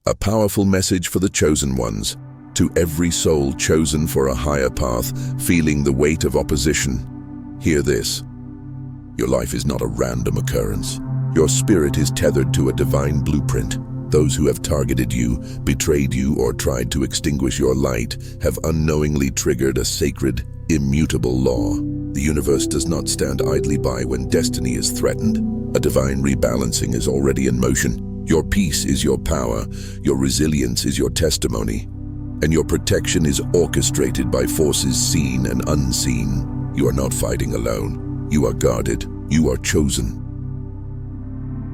A powerful message for the chosen ones, to every soul chosen for a higher path, feeling the weight of opposition. Hear this. Your life is not a random occurrence. Your spirit is tethered to a divine blueprint. Those who have targeted you, betrayed you, or tried to extinguish your light have unknowingly triggered a sacred, immutable law. The universe does not stand idly by when destiny is threatened. A divine rebalancing is already in motion. Your peace is your power, your resilience is your testimony, and your protection is orchestrated by forces seen and unseen. You are not fighting alone. You are guarded. You are chosen.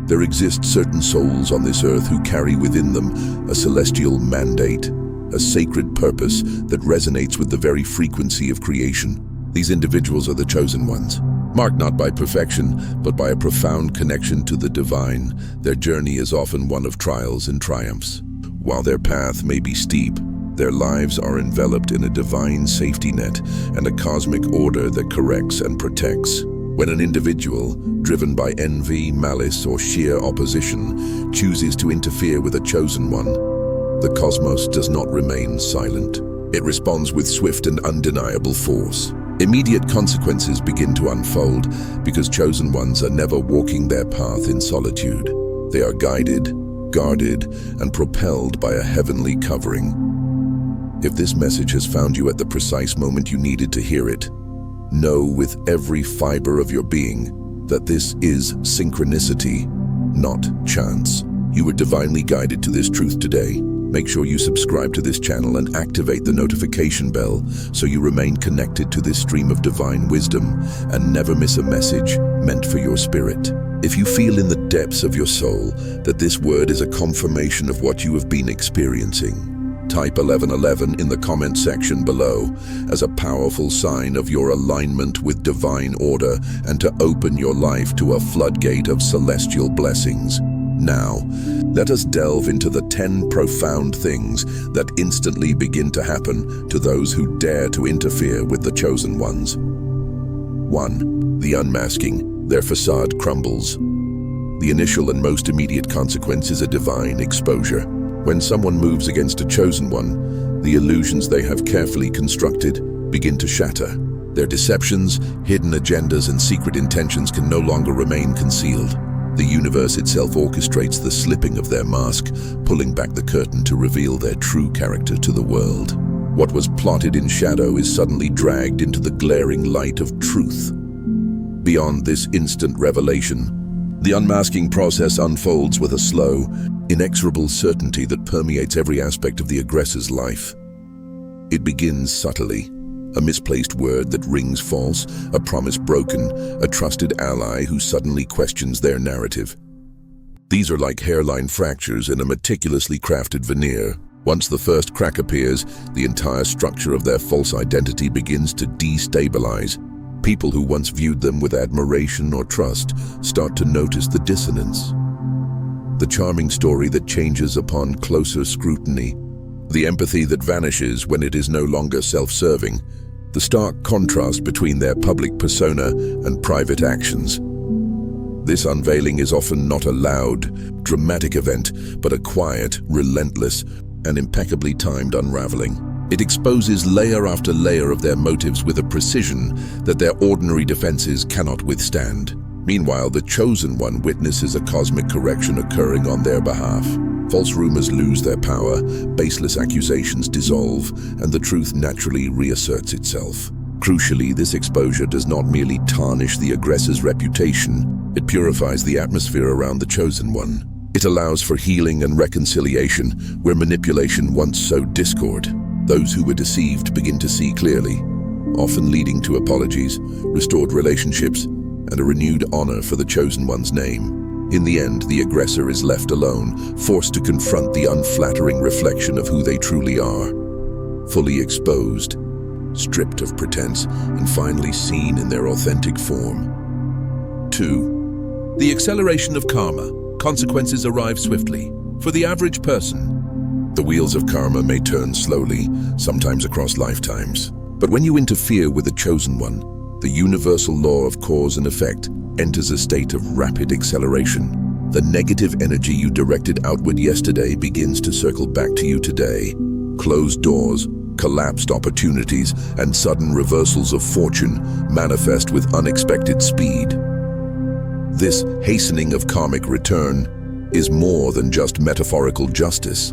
There exist certain souls on this earth who carry within them a celestial mandate, a sacred purpose that resonates with the very frequency of creation. These individuals are the chosen ones, marked not by perfection, but by a profound connection to the divine. Their journey is often one of trials and triumphs. While their path may be steep, their lives are enveloped in a divine safety net and a cosmic order that corrects and protects. When an individual, driven by envy, malice, or sheer opposition, chooses to interfere with a chosen one, the cosmos does not remain silent. It responds with swift and undeniable force. Immediate consequences begin to unfold because chosen ones are never walking their path in solitude. They are guided, guarded, and propelled by a heavenly covering. If this message has found you at the precise moment you needed to hear it, know with every fiber of your being that this is synchronicity, not chance. You were divinely guided to this truth today. Make sure you subscribe to this channel and activate the notification bell so you remain connected to this stream of divine wisdom and never miss a message meant for your spirit. If you feel in the depths of your soul that this word is a confirmation of what you have been experiencing, type 1111 in the comment section below as a powerful sign of your alignment with divine order and to open your life to a floodgate of celestial blessings. Now, let us delve into the 10 profound things that instantly begin to happen to those who dare to interfere with the chosen ones. 1. The unmasking. Their facade crumbles. The initial and most immediate consequence is a divine exposure. When someone moves against a chosen one, the illusions they have carefully constructed begin to shatter. Their deceptions, hidden agendas, and secret intentions can no longer remain concealed. The universe itself orchestrates the slipping of their mask, pulling back the curtain to reveal their true character to the world. What was plotted in shadow is suddenly dragged into the glaring light of truth. Beyond this instant revelation, the unmasking process unfolds with a slow, inexorable certainty that permeates every aspect of the aggressor's life. It begins subtly. A misplaced word that rings false, a promise broken, a trusted ally who suddenly questions their narrative. These are like hairline fractures in a meticulously crafted veneer. Once the first crack appears, the entire structure of their false identity begins to destabilize. People who once viewed them with admiration or trust start to notice the dissonance. The charming story that changes upon closer scrutiny. The empathy that vanishes when it is no longer self-serving. The stark contrast between their public persona and private actions. This unveiling is often not a loud, dramatic event, but a quiet, relentless, and impeccably timed unraveling. It exposes layer after layer of their motives with a precision that their ordinary defenses cannot withstand. Meanwhile, the chosen one witnesses a cosmic correction occurring on their behalf. False rumors lose their power, baseless accusations dissolve, and the truth naturally reasserts itself. Crucially, this exposure does not merely tarnish the aggressor's reputation, it purifies the atmosphere around the chosen one. It allows for healing and reconciliation where manipulation once sowed discord. Those who were deceived begin to see clearly, often leading to apologies, restored relationships, and a renewed honor for the chosen one's name. In the end, the aggressor is left alone, forced to confront the unflattering reflection of who they truly are. Fully exposed, stripped of pretense, and finally seen in their authentic form. 2. The acceleration of karma. Consequences arrive swiftly. For the average person, the wheels of karma may turn slowly, sometimes across lifetimes. But when you interfere with the chosen one, the universal law of cause and effect enters a state of rapid acceleration. The negative energy you directed outward yesterday begins to circle back to you today. Closed doors, collapsed opportunities, and sudden reversals of fortune manifest with unexpected speed. This hastening of karmic return is more than just metaphorical justice.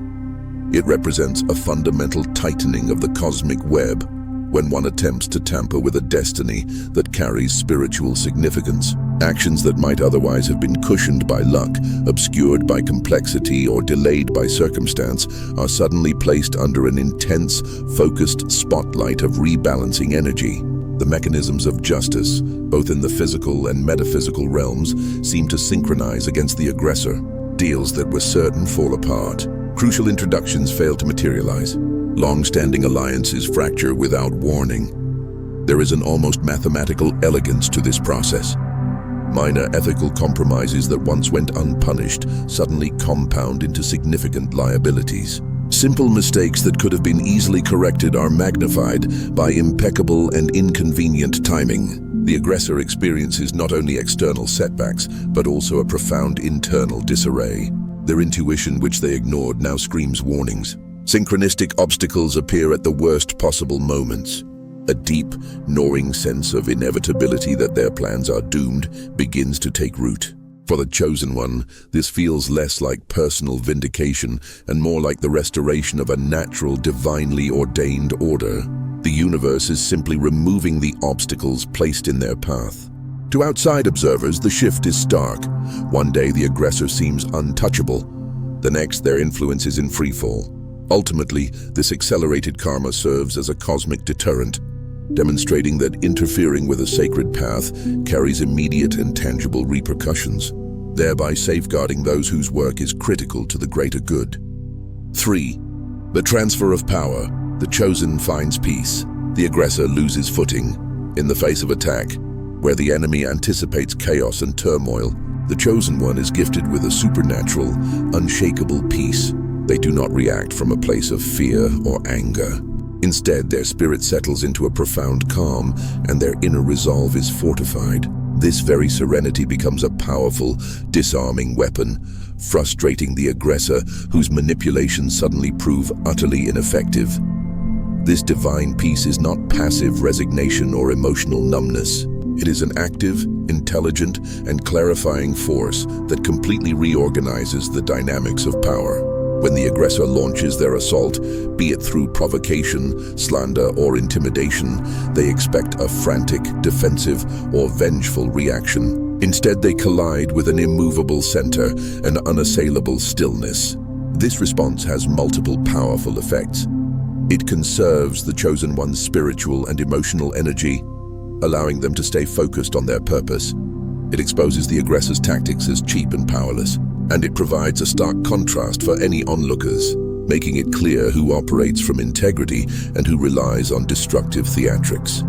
It represents a fundamental tightening of the cosmic web when one attempts to tamper with a destiny that carries spiritual significance. Actions that might otherwise have been cushioned by luck, obscured by complexity, or delayed by circumstance are suddenly placed under an intense, focused spotlight of rebalancing energy. The mechanisms of justice, both in the physical and metaphysical realms, seem to synchronize against the aggressor. Deals that were certain fall apart. Crucial introductions fail to materialize. Long-standing alliances fracture without warning. There is an almost mathematical elegance to this process. Minor ethical compromises that once went unpunished suddenly compound into significant liabilities. Simple mistakes that could have been easily corrected are magnified by impeccable and inconvenient timing. The aggressor experiences not only external setbacks, but also a profound internal disarray. Their intuition, which they ignored, now screams warnings. Synchronistic obstacles appear at the worst possible moments. A deep, gnawing sense of inevitability that their plans are doomed begins to take root. For the chosen one, this feels less like personal vindication and more like the restoration of a natural, divinely ordained order. The universe is simply removing the obstacles placed in their path. To outside observers, the shift is stark. One day the aggressor seems untouchable. The next, their influence is in freefall. Ultimately, this accelerated karma serves as a cosmic deterrent, demonstrating that interfering with a sacred path carries immediate and tangible repercussions, thereby safeguarding those whose work is critical to the greater good. 3. The transfer of power. The chosen finds peace. The aggressor loses footing. In the face of attack, where the enemy anticipates chaos and turmoil, the chosen one is gifted with a supernatural, unshakable peace. They do not react from a place of fear or anger. Instead, their spirit settles into a profound calm, and their inner resolve is fortified. This very serenity becomes a powerful, disarming weapon, frustrating the aggressor whose manipulations suddenly prove utterly ineffective. This divine peace is not passive resignation or emotional numbness. It is an active, intelligent, and clarifying force that completely reorganizes the dynamics of power. When the aggressor launches their assault, be it through provocation, slander, or intimidation, they expect a frantic, defensive, or vengeful reaction. Instead, they collide with an immovable center, an unassailable stillness. This response has multiple powerful effects. It conserves the chosen one's spiritual and emotional energy, allowing them to stay focused on their purpose. It exposes the aggressor's tactics as cheap and powerless, and it provides a stark contrast for any onlookers, making it clear who operates from integrity and who relies on destructive theatrics.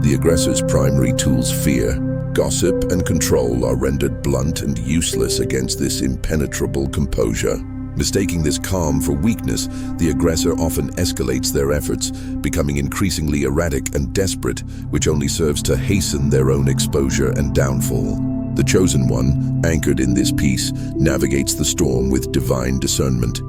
The aggressor's primary tools, fear, gossip, and control, are rendered blunt and useless against this impenetrable composure. Mistaking this calm for weakness, the aggressor often escalates their efforts, becoming increasingly erratic and desperate, which only serves to hasten their own exposure and downfall. The chosen one, anchored in this peace, navigates the storm with divine discernment,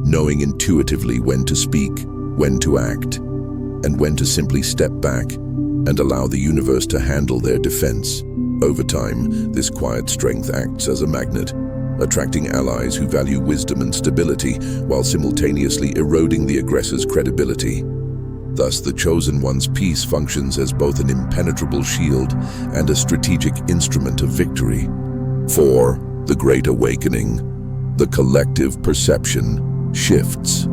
knowing intuitively when to speak, when to act, and when to simply step back and allow the universe to handle their defense. Over time, this quiet strength acts as a magnet, attracting allies who value wisdom and stability while simultaneously eroding the aggressor's credibility. Thus, the chosen one's peace functions as both an impenetrable shield and a strategic instrument of victory. 4. The Great Awakening. The collective perception shifts.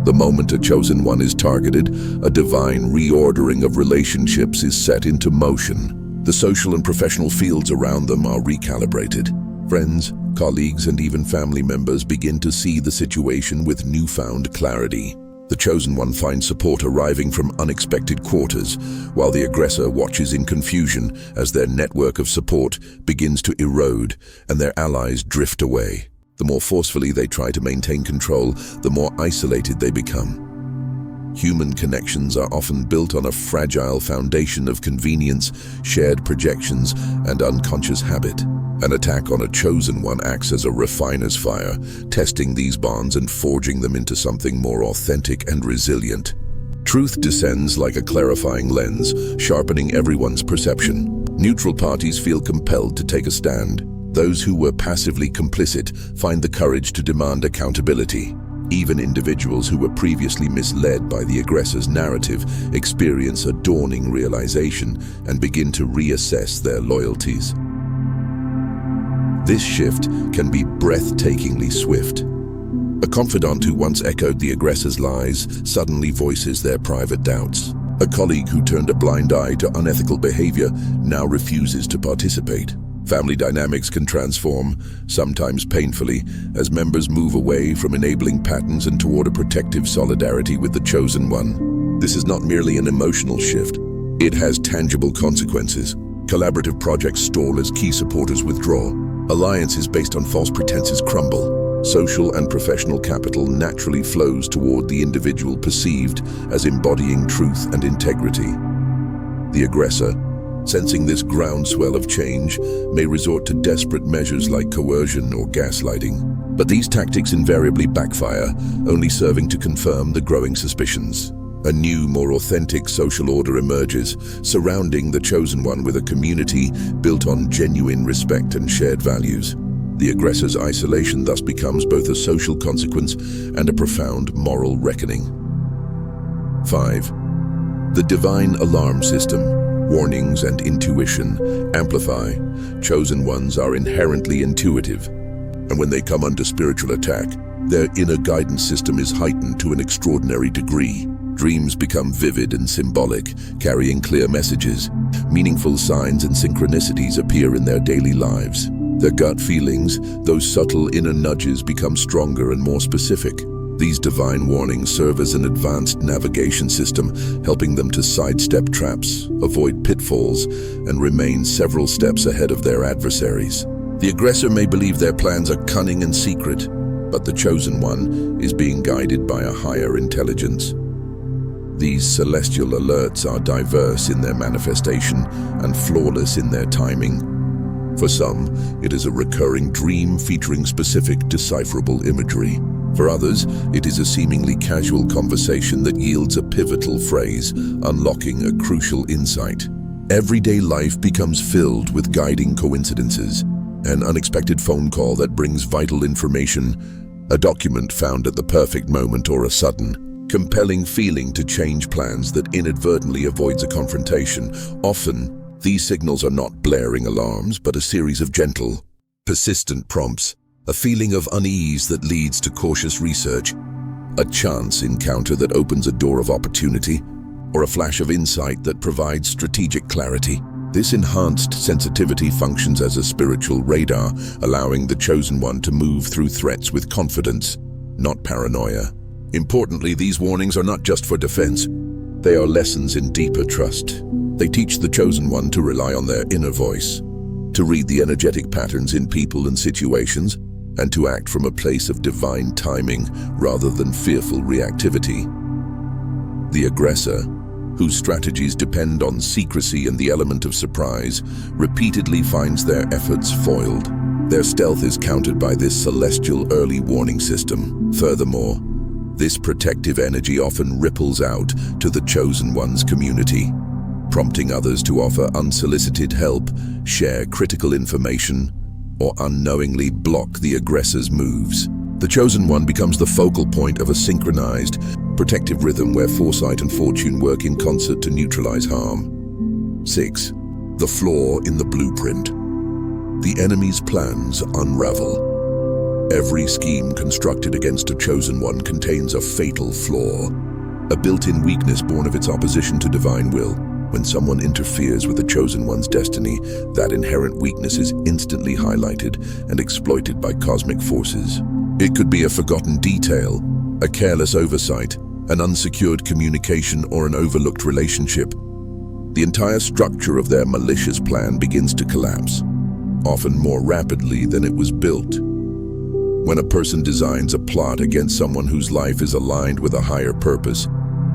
The moment a chosen one is targeted, a divine reordering of relationships is set into motion. The social and professional fields around them are recalibrated. Friends, colleagues, and even family members begin to see the situation with newfound clarity. The chosen one finds support arriving from unexpected quarters, while the aggressor watches in confusion as their network of support begins to erode and their allies drift away. The more forcefully they try to maintain control, the more isolated they become. Human connections are often built on a fragile foundation of convenience, shared projections, and unconscious habit. An attack on a chosen one acts as a refiner's fire, testing these bonds and forging them into something more authentic and resilient. Truth descends like a clarifying lens, sharpening everyone's perception. Neutral parties feel compelled to take a stand. Those who were passively complicit find the courage to demand accountability. Even individuals who were previously misled by the aggressor's narrative experience a dawning realization and begin to reassess their loyalties. This shift can be breathtakingly swift. A confidant who once echoed the aggressor's lies suddenly voices their private doubts. A colleague who turned a blind eye to unethical behavior now refuses to participate. Family dynamics can transform, sometimes painfully, as members move away from enabling patterns and toward a protective solidarity with the chosen one. This is not merely an emotional shift. It has tangible consequences. Collaborative projects stall as key supporters withdraw. Alliances based on false pretenses crumble. Social and professional capital naturally flows toward the individual perceived as embodying truth and integrity. The aggressor, sensing this groundswell of change, may resort to desperate measures like coercion or gaslighting. But these tactics invariably backfire, only serving to confirm the growing suspicions. A new, more authentic social order emerges, surrounding the chosen one with a community built on genuine respect and shared values. The aggressor's isolation thus becomes both a social consequence and a profound moral reckoning. 5. The divine alarm system. Warnings and intuition amplify. Chosen ones are inherently intuitive, and when they come under spiritual attack, their inner guidance system is heightened to an extraordinary degree. Dreams become vivid and symbolic, carrying clear messages. Meaningful signs and synchronicities appear in their daily lives. Their gut feelings, those subtle inner nudges, become stronger and more specific. These divine warnings serve as an advanced navigation system, helping them to sidestep traps, avoid pitfalls, and remain several steps ahead of their adversaries. The aggressor may believe their plans are cunning and secret, but the chosen one is being guided by a higher intelligence. These celestial alerts are diverse in their manifestation and flawless in their timing. For some, it is a recurring dream featuring specific decipherable imagery. For others, it is a seemingly casual conversation that yields a pivotal phrase, unlocking a crucial insight. Everyday life becomes filled with guiding coincidences. An unexpected phone call that brings vital information, a document found at the perfect moment, or a sudden, compelling feeling to change plans that inadvertently avoids a confrontation. Often, these signals are not blaring alarms, but a series of gentle, persistent prompts, a feeling of unease that leads to cautious research, a chance encounter that opens a door of opportunity, or a flash of insight that provides strategic clarity. This enhanced sensitivity functions as a spiritual radar, allowing the chosen one to move through threats with confidence, not paranoia. Importantly, these warnings are not just for defense. They are lessons in deeper trust. They teach the chosen one to rely on their inner voice, to read the energetic patterns in people and situations, and to act from a place of divine timing rather than fearful reactivity. The aggressor, whose strategies depend on secrecy and the element of surprise, repeatedly finds their efforts foiled. Their stealth is countered by this celestial early warning system. Furthermore, this protective energy often ripples out to the chosen one's community, prompting others to offer unsolicited help, share critical information, or unknowingly block the aggressor's moves. The chosen one becomes the focal point of a synchronized, protective rhythm where foresight and fortune work in concert to neutralize harm. 6. The flaw in the blueprint. The enemy's plans unravel. Every scheme constructed against a chosen one contains a fatal flaw, a built-in weakness born of its opposition to divine will. When someone interferes with the chosen one's destiny, that inherent weakness is instantly highlighted and exploited by cosmic forces. It could be a forgotten detail, a careless oversight, an unsecured communication, or an overlooked relationship. The entire structure of their malicious plan begins to collapse, often more rapidly than it was built. When a person designs a plot against someone whose life is aligned with a higher purpose,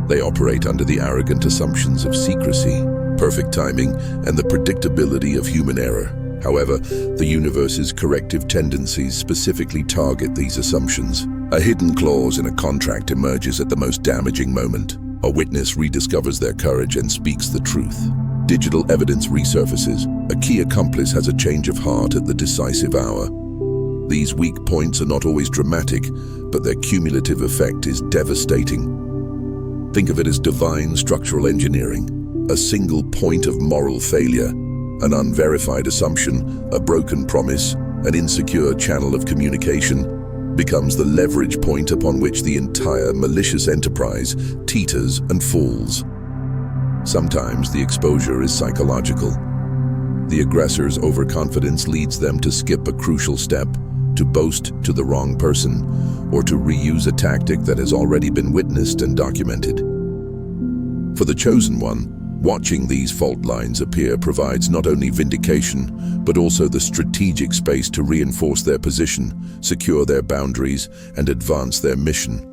They operate under the arrogant assumptions of secrecy, perfect timing, and the predictability of human error. However, the universe's corrective tendencies specifically target these assumptions. A hidden clause in a contract emerges at the most damaging moment. A witness rediscovers their courage and speaks the truth. Digital evidence resurfaces. A key accomplice has a change of heart at the decisive hour. These weak points are not always dramatic, but their cumulative effect is devastating. Think of it as divine structural engineering. A single point of moral failure, an unverified assumption, a broken promise, an insecure channel of communication, becomes the leverage point upon which the entire malicious enterprise teeters and falls. Sometimes the exposure is psychological. The aggressor's overconfidence leads them to skip a crucial step, to boast to the wrong person, or to reuse a tactic that has already been witnessed and documented. For the chosen one, watching these fault lines appear provides not only vindication, but also the strategic space to reinforce their position, secure their boundaries, and advance their mission.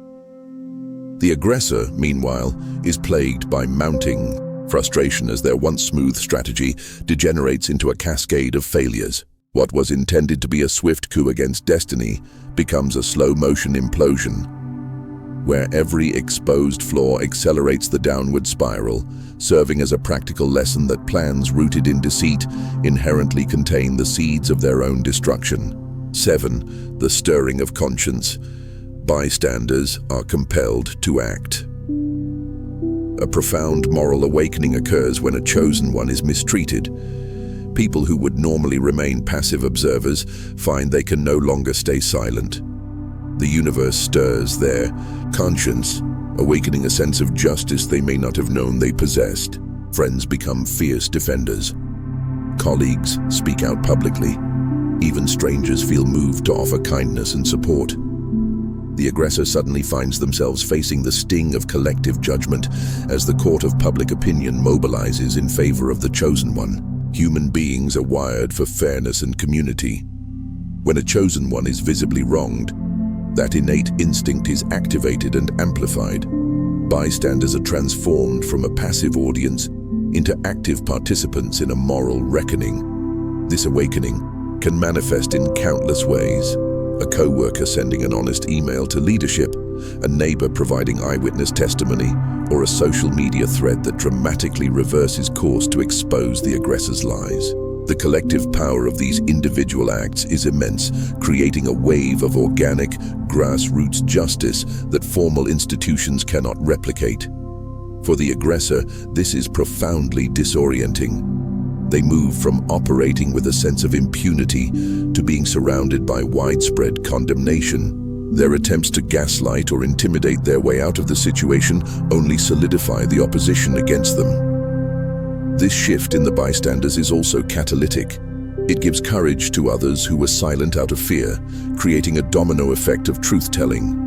The aggressor, meanwhile, is plagued by mounting frustration as their once smooth strategy degenerates into a cascade of failures. What was intended to be a swift coup against destiny becomes a slow-motion implosion, where every exposed flaw accelerates the downward spiral, serving as a practical lesson that plans rooted in deceit inherently contain the seeds of their own destruction. 7. The stirring of conscience. Bystanders are compelled to act. A profound moral awakening occurs when a chosen one is mistreated. People who would normally remain passive observers find they can no longer stay silent. The universe stirs their conscience, awakening a sense of justice they may not have known they possessed. Friends become fierce defenders. Colleagues speak out publicly. Even strangers feel moved to offer kindness and support. The aggressor suddenly finds themselves facing the sting of collective judgment as the court of public opinion mobilizes in favor of the chosen one. Human beings are wired for fairness and community. When a chosen one is visibly wronged, that innate instinct is activated and amplified. Bystanders are transformed from a passive audience into active participants in a moral reckoning. This awakening can manifest in countless ways. A co-worker sending an honest email to leadership, a neighbor providing eyewitness testimony, or a social media thread that dramatically reverses course to expose the aggressor's lies. The collective power of these individual acts is immense, creating a wave of organic, grassroots justice that formal institutions cannot replicate. For the aggressor, this is profoundly disorienting. They move from operating with a sense of impunity to being surrounded by widespread condemnation. Their attempts to gaslight or intimidate their way out of the situation only solidify the opposition against them. This shift in the bystanders is also catalytic. It gives courage to others who were silent out of fear, creating a domino effect of truth-telling.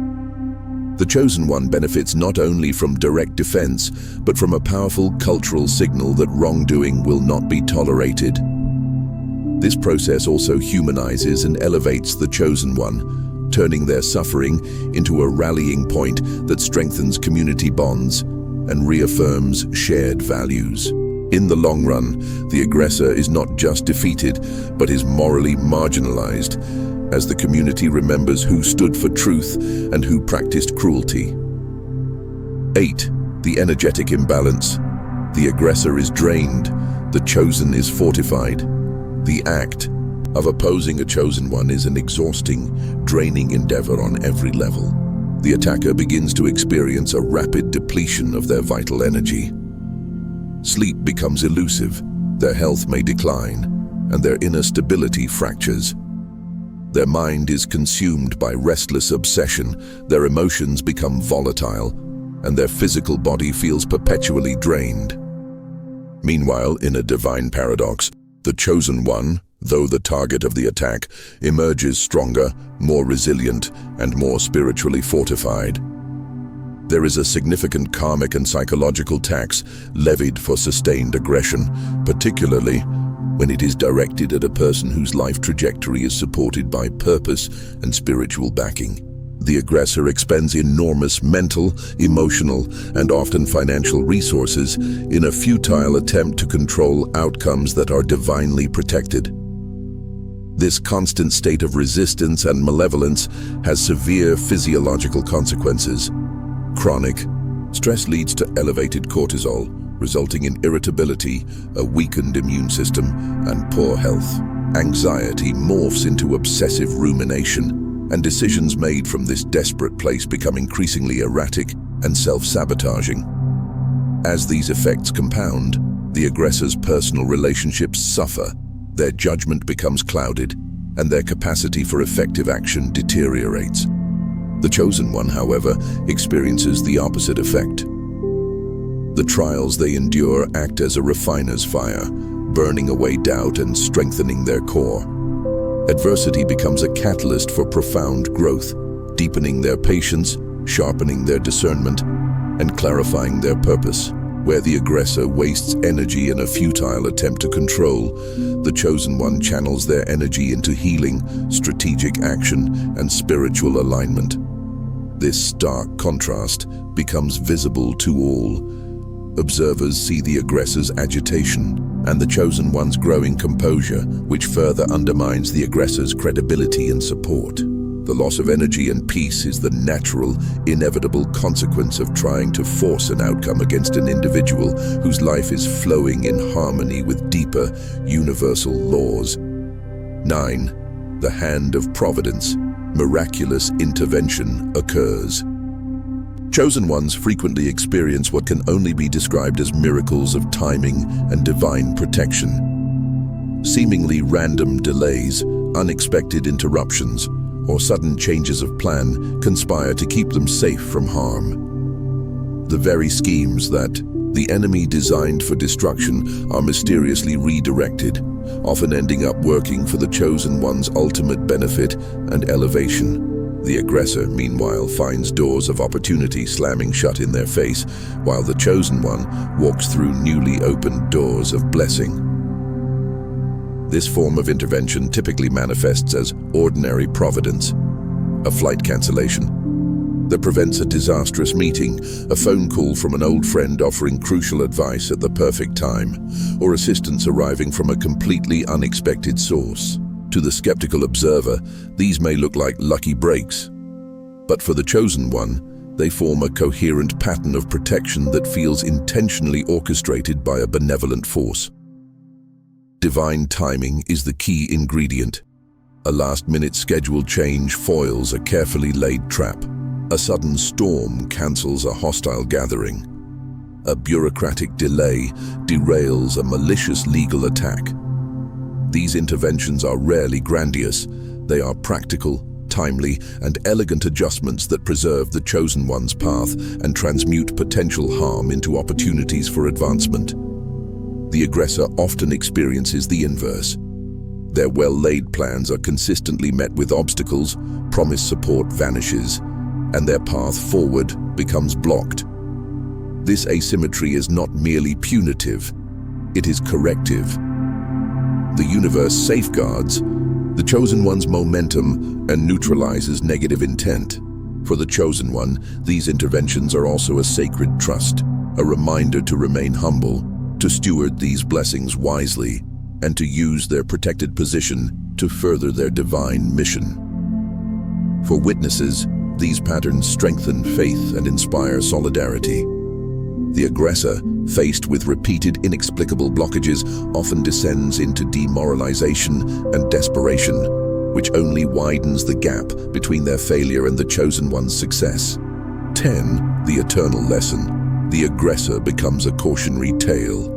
The chosen one benefits not only from direct defense, but from a powerful cultural signal that wrongdoing will not be tolerated. This process also humanizes and elevates the chosen one, turning their suffering into a rallying point that strengthens community bonds and reaffirms shared values. In the long run, the aggressor is not just defeated, but is morally marginalized, as the community remembers who stood for truth and who practiced cruelty. 8. The energetic imbalance. The aggressor is drained, the chosen is fortified. The act of opposing a chosen one is an exhausting, draining endeavor on every level. The attacker begins to experience a rapid depletion of their vital energy. Sleep becomes elusive, their health may decline, and their inner stability fractures. Their mind is consumed by restless obsession, their emotions become volatile, and their physical body feels perpetually drained. Meanwhile, in a divine paradox, the chosen one, though the target of the attack, emerges stronger, more resilient, and more spiritually fortified. There is a significant karmic and psychological tax levied for sustained aggression, particularly when it is directed at a person whose life trajectory is supported by purpose and spiritual backing. the aggressor expends enormous mental, emotional, and often financial resources in a futile attempt to control outcomes that are divinely protected. This constant state of resistance and malevolence has severe physiological consequences. Chronic stress leads to elevated cortisol, resulting in irritability, a weakened immune system, and poor health. Anxiety morphs into obsessive rumination, and decisions made from this desperate place become increasingly erratic and self-sabotaging. As these effects compound, the aggressor's personal relationships suffer, their judgment becomes clouded, and their capacity for effective action deteriorates. The chosen one, however, experiences the opposite effect. The trials they endure act as a refiner's fire, burning away doubt and strengthening their core. Adversity becomes a catalyst for profound growth, deepening their patience, sharpening their discernment, and clarifying their purpose. Where the aggressor wastes energy in a futile attempt to control, the chosen one channels their energy into healing, strategic action, and spiritual alignment. This stark contrast becomes visible to all. Observers see the aggressor's agitation and the chosen one's growing composure, which further undermines the aggressor's credibility and support. The loss of energy and peace is the natural, inevitable consequence of trying to force an outcome against an individual whose life is flowing in harmony with deeper, universal laws. 9. The hand of providence. Miraculous intervention occurs. Chosen ones frequently experience what can only be described as miracles of timing and divine protection. Seemingly random delays, unexpected interruptions, or sudden changes of plan conspire to keep them safe from harm. The very schemes that the enemy designed for destruction are mysteriously redirected, often ending up working for the chosen one's ultimate benefit and elevation. The aggressor, meanwhile, finds doors of opportunity slamming shut in their face, while the chosen one walks through newly opened doors of blessing. This form of intervention typically manifests as ordinary providence, a flight cancellation that prevents a disastrous meeting, a phone call from an old friend offering crucial advice at the perfect time, or assistance arriving from a completely unexpected source. To the skeptical observer, these may look like lucky breaks, but for the chosen one, they form a coherent pattern of protection that feels intentionally orchestrated by a benevolent force. Divine timing is the key ingredient. A last-minute schedule change foils a carefully laid trap. A sudden storm cancels a hostile gathering. A bureaucratic delay derails a malicious legal attack. These interventions are rarely grandiose. They are practical, timely, and elegant adjustments that preserve the chosen one's path and transmute potential harm into opportunities for advancement. The aggressor often experiences the inverse. Their well-laid plans are consistently met with obstacles, promised support vanishes, and their path forward becomes blocked. This asymmetry is not merely punitive, it is corrective. The universe safeguards the chosen one's momentum and neutralizes negative intent. For the chosen one, these interventions are also a sacred trust, a reminder to remain humble, to steward these blessings wisely, and to use their protected position to further their divine mission. For witnesses, these patterns strengthen faith and inspire solidarity. The aggressor, faced with repeated inexplicable blockages, often descends into demoralization and desperation, which only widens the gap between their failure and the chosen one's success. 10. The eternal lesson. The aggressor becomes a cautionary tale.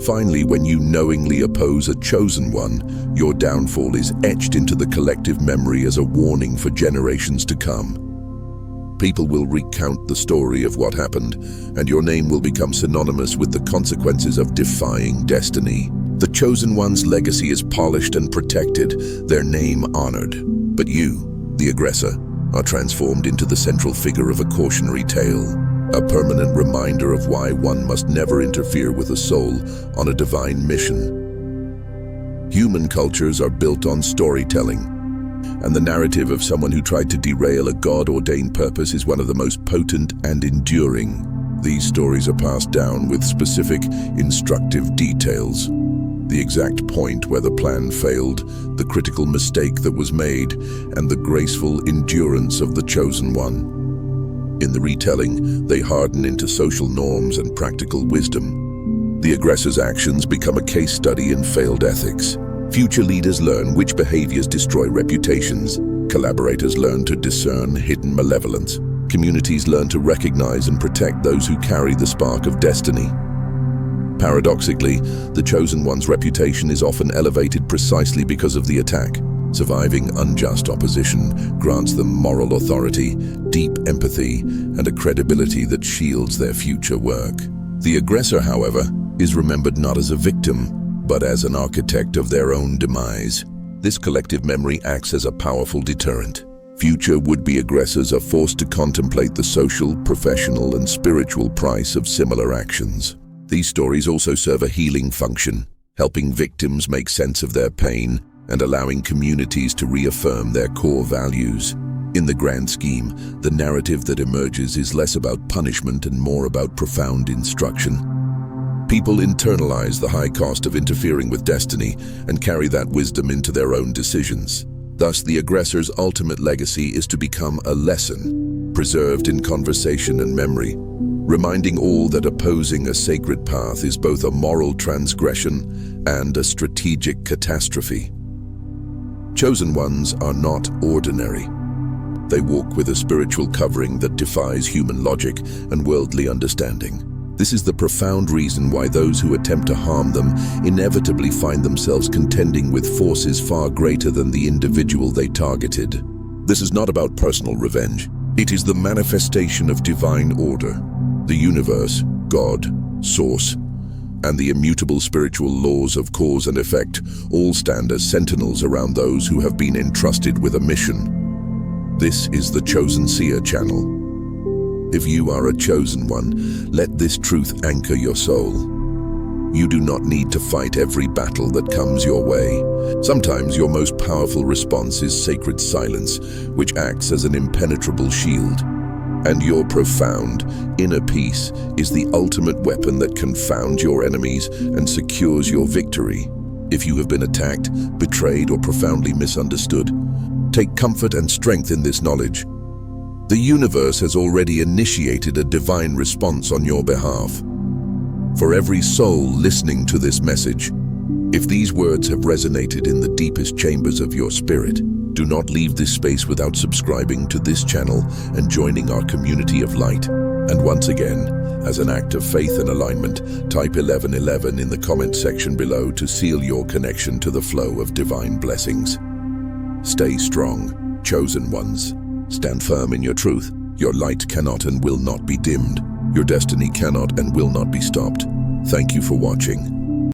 Finally, when you knowingly oppose a chosen one, your downfall is etched into the collective memory as a warning for generations to come. People will recount the story of what happened, and your name will become synonymous with the consequences of defying destiny. The chosen one's legacy is polished and protected, their name honored. But you, the aggressor, are transformed into the central figure of a cautionary tale, a permanent reminder of why one must never interfere with a soul on a divine mission. Human cultures are built on storytelling. and the narrative of someone who tried to derail a God-ordained purpose is one of the most potent and enduring. These stories are passed down with specific, instructive details. The exact point where the plan failed, the critical mistake that was made, and the graceful endurance of the chosen one. In the retelling, they harden into social norms and practical wisdom. The aggressor's actions become a case study in failed ethics. Future leaders learn which behaviors destroy reputations. Collaborators learn to discern hidden malevolence. Communities learn to recognize and protect those who carry the spark of destiny. Paradoxically, the chosen one's reputation is often elevated precisely because of the attack. Surviving unjust opposition grants them moral authority, deep empathy, and a credibility that shields their future work. The aggressor, however, is remembered not as a victim, but as an architect of their own demise. This collective memory acts as a powerful deterrent. Future would-be aggressors are forced to contemplate the social, professional, and spiritual price of similar actions. These stories also serve a healing function, helping victims make sense of their pain and allowing communities to reaffirm their core values. In the grand scheme, the narrative that emerges is less about punishment and more about profound instruction. People internalize the high cost of interfering with destiny and carry that wisdom into their own decisions. Thus, the aggressor's ultimate legacy is to become a lesson, preserved in conversation and memory, reminding all that opposing a sacred path is both a moral transgression and a strategic catastrophe. Chosen ones are not ordinary. They walk with a spiritual covering that defies human logic and worldly understanding. This is the profound reason why those who attempt to harm them inevitably find themselves contending with forces far greater than the individual they targeted. This is not about personal revenge. It is the manifestation of divine order. The universe, God, Source, and the immutable spiritual laws of cause and effect all stand as sentinels around those who have been entrusted with a mission. This is the Chosen Seer channel. If you are a chosen one, let this truth anchor your soul. You do not need to fight every battle that comes your way. Sometimes your most powerful response is sacred silence, which acts as an impenetrable shield. And your profound inner peace is the ultimate weapon that confounds your enemies and secures your victory. If you have been attacked, betrayed, or profoundly misunderstood, take comfort and strength in this knowledge. The universe has already initiated a divine response on your behalf. For every soul listening to this message, if these words have resonated in the deepest chambers of your spirit, do not leave this space without subscribing to this channel and joining our community of light. And once again, as an act of faith and alignment, type 1111 in the comment section below to seal your connection to the flow of divine blessings. Stay strong, chosen ones. Stand firm in your truth. Your light cannot and will not be dimmed. Your destiny cannot and will not be stopped. Thank you for watching.